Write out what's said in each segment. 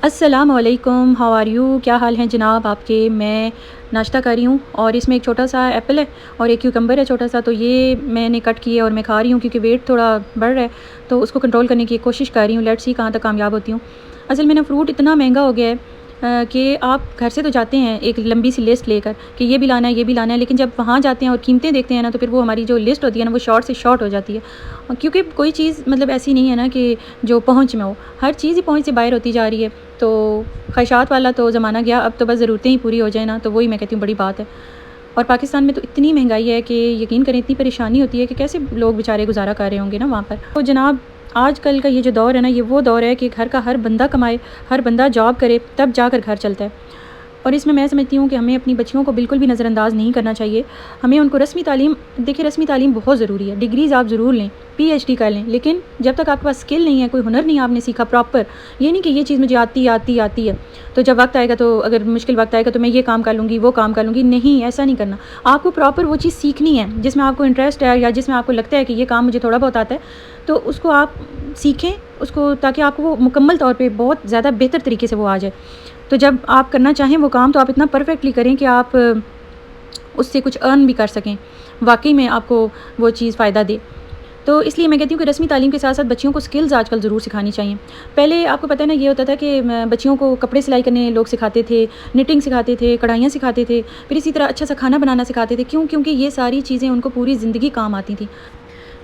السلام علیکم، how are you? کیا حال ہیں جناب آپ کے؟ میں ناشتہ کر رہی ہوں اور اس میں ایک چھوٹا سا ایپل ہے اور ایک کیوکمبر ہے چھوٹا سا، تو یہ میں نے کٹ کیا اور میں کھا رہی ہوں کیونکہ ویٹ تھوڑا بڑھ رہا ہے، تو اس کو کنٹرول کرنے کی کوشش کر رہی ہوں. لیٹس سی کہاں تک کامیاب ہوتی ہوں. اصل میں نا فروٹ اتنا مہنگا ہو گیا ہے کہ آپ گھر سے تو جاتے ہیں ایک لمبی سی لسٹ لے کر کہ یہ بھی لانا ہے یہ بھی لانا ہے، لیکن جب وہاں جاتے ہیں اور قیمتیں دیکھتے ہیں نا تو پھر وہ ہماری جو لسٹ ہوتی ہے نا وہ شارٹ سے شارٹ ہو جاتی ہے، کیونکہ کوئی چیز مطلب ایسی نہیں ہے نا کہ جو پہنچ میں ہو، ہر چیز ہی پہنچ سے باہر ہوتی جا رہی ہے. تو خواہشات والا تو زمانہ گیا، اب تو بس ضرورتیں ہی پوری ہو جائیں نا، تو وہی میں کہتی ہوں بڑی بات ہے. اور پاکستان میں تو اتنی مہنگائی ہے کہ یقین کریں اتنی پریشانی ہوتی ہے کہ کیسے لوگ بیچارے گزارا کر رہے ہوں گے نا وہاں پر. تو جناب آج کل کا یہ جو دور ہے نا، یہ وہ دور ہے کہ گھر کا ہر بندہ کمائے، ہر بندہ جاب کرے، تب جا کر گھر چلتا ہے. اور اس میں سمجھتی ہوں کہ ہمیں اپنی بچیوں کو بالکل بھی نظر انداز نہیں کرنا چاہیے. ہمیں ان کو رسمی تعلیم، دیکھیں رسمی تعلیم بہت ضروری ہے، ڈگریز آپ ضرور لیں، پی ایچ ڈی کر لیں، لیکن جب تک آپ کے پاس اسکل نہیں ہے، کوئی ہنر نہیں آپ نے سیکھا پراپر، یہ نہیں کہ یہ چیز مجھے آتی ہے تو جب وقت آئے گا، تو اگر مشکل وقت آئے گا تو میں یہ کام کر لوں گی وہ کام کر لوں گی. نہیں، ایسا نہیں کرنا. آپ کو پراپر وہ چیز سیکھنی ہے جس میں آپ کو انٹرسٹ ہے یا جس میں آپ کو لگتا ہے کہ یہ کام مجھے تھوڑا بہت آتا ہے، تو اس کو آپ سیکھیں اس کو، تاکہ آپ کو وہ مکمل طور پہ بہت زیادہ بہتر طریقے سے وہ آ جائے. تو جب آپ کرنا چاہیں وہ کام تو آپ اتنا پرفیکٹلی کریں کہ آپ اس سے کچھ ارن بھی کر سکیں، واقعی میں آپ کو وہ چیز فائدہ دے. تو اس لیے میں کہتی ہوں کہ رسمی تعلیم کے ساتھ ساتھ بچیوں کو سکلز آج کل ضرور سکھانی چاہیے. پہلے آپ کو پتہ ہے نا، یہ ہوتا تھا کہ بچیوں کو کپڑے سلائی کرنے لوگ سکھاتے تھے، نٹنگ سکھاتے تھے، کڑھائیاں سکھاتے تھے، پھر اسی طرح اچھا سا کھانا بنانا سکھاتے تھے. کیونکہ یہ ساری چیزیں ان کو پوری زندگی کام آتی تھیں.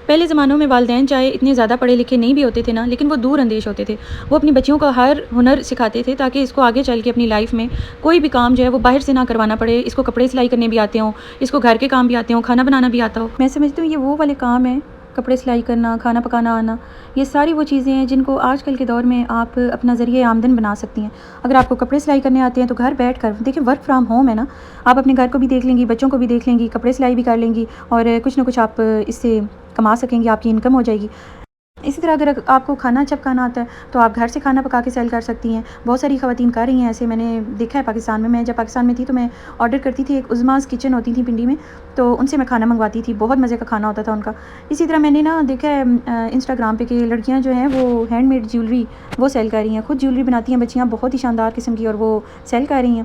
پہلے زمانوں میں والدین چاہے اتنے زیادہ پڑھے لکھے نہیں بھی ہوتے تھے نا، لیکن وہ دور اندیش ہوتے تھے. وہ اپنی بچیوں کا ہر ہنر سکھاتے تھے تاکہ اس کو آگے چل کے اپنی لائف میں کوئی بھی کام جو ہے وہ باہر سے نہ کروانا پڑے. اس کو کپڑے سلائی کرنے بھی آتے ہوں، اس کو گھر کے کام بھی آتے ہوں، کھانا بنانا بھی آتا ہو. میں سمجھتی ہوں یہ وہ والے کام ہیں، کپڑے سلائی کرنا، کھانا پکانا آنا، یہ ساری وہ چیزیں ہیں جن کو آج کل کے دور میں آپ اپنا ذریعہ آمدن بنا سکتی ہیں. اگر آپ کو کپڑے سلائی کرنے آتے ہیں تو گھر بیٹھ کر دیکھیں، ورک فرام ہوم ہے نا، آپ اپنے گھر کو بھی دیکھ لیں گی، بچوں کو بھی دیکھ لیں گی، کپڑے سلائی بھی کر لیں گی اور کچھ نہ کچھ آپ اس سے کما سکیں گی، آپ کی انکم ہو جائے گی. اسی طرح اگر آپ کو کھانا اچھا پکانا آتا ہے تو آپ گھر سے کھانا پکا کے سیل کر سکتی ہیں. بہت ساری خواتین کر رہی ہیں ایسے، میں نے دیکھا ہے پاکستان میں. میں جب پاکستان میں تھی تو میں آرڈر کرتی تھی، ایک عظما's کچن ہوتی تھی پنڈی میں، تو ان سے میں کھانا منگواتی تھی. بہت مزے کا کھانا ہوتا تھا ان کا. اسی طرح میں نے نا دیکھا ہے انسٹاگرام پہ کہ لڑکیاں جو ہیں وہ ہینڈ میڈ جیولری وہ سیل کر رہی ہیں، خود جیولری بناتی ہیں بچیاں بہت ہی شاندار قسم کی، اور وہ سیل کر رہی ہیں.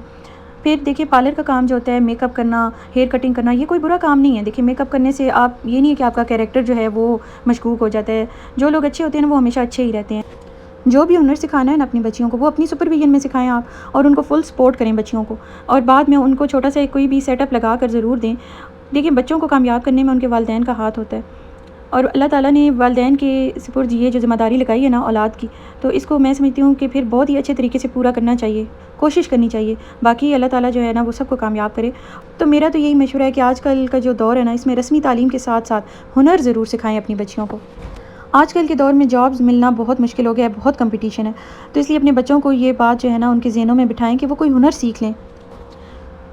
پھر دیکھیں پارلر کا کام جو ہوتا ہے، میک اپ کرنا، ہیئر کٹنگ کرنا، یہ کوئی برا کام نہیں ہے. دیکھیں میک اپ کرنے سے آپ، یہ نہیں ہے کہ آپ کا کیریکٹر جو ہے وہ مشکوک ہو جاتا ہے. جو لوگ اچھے ہوتے ہیں نا وہ ہمیشہ اچھے ہی رہتے ہیں. جو بھی ہنر سکھانا ہے نا اپنی بچیوں کو، وہ اپنی سپرویژن میں سکھائیں آپ، اور ان کو فل سپورٹ کریں بچیوں کو، اور بعد میں ان کو چھوٹا سا کوئی بھی سیٹ اپ لگا کر ضرور دیں. دیکھیں بچوں کو کامیاب کرنے میں ان کے والدین کا ہاتھ ہوتا ہے، اور اللہ تعالیٰ نے والدین کے سپرد یہ جو ذمہ داری لگائی ہے نا اولاد کی، تو اس کو میں سمجھتی ہوں کہ پھر بہت ہی اچھے طریقے سے پورا کرنا چاہیے، کوشش کرنی چاہیے. باقی اللہ تعالیٰ جو ہے نا وہ سب کو کامیاب کرے. تو میرا تو یہی مشورہ ہے کہ آج کل کا جو دور ہے نا، اس میں رسمی تعلیم کے ساتھ ساتھ ہنر ضرور سکھائیں اپنی بچیوں کو. آج کل کے دور میں جابز ملنا بہت مشکل ہو گیا ہے، بہت کمپٹیشن ہے. تو اس لیے اپنے بچوں کو یہ بات جو ہے نا ان کے ذہنوں میں بٹھائیں کہ وہ کوئی ہنر سیکھ لیں.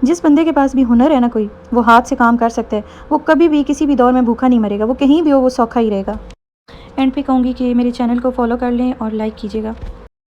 جس بندے کے پاس بھی ہنر ہے نا کوئی، وہ ہاتھ سے کام کر سکتا ہے، وہ کبھی بھی کسی بھی دور میں بھوکا نہیں مرے گا، وہ کہیں بھی ہو وہ سوکھا ہی رہے گا. اینڈ پہ کہوں گی کہ میرے چینل کو فالو کر لیں اور لائک کیجیے گا.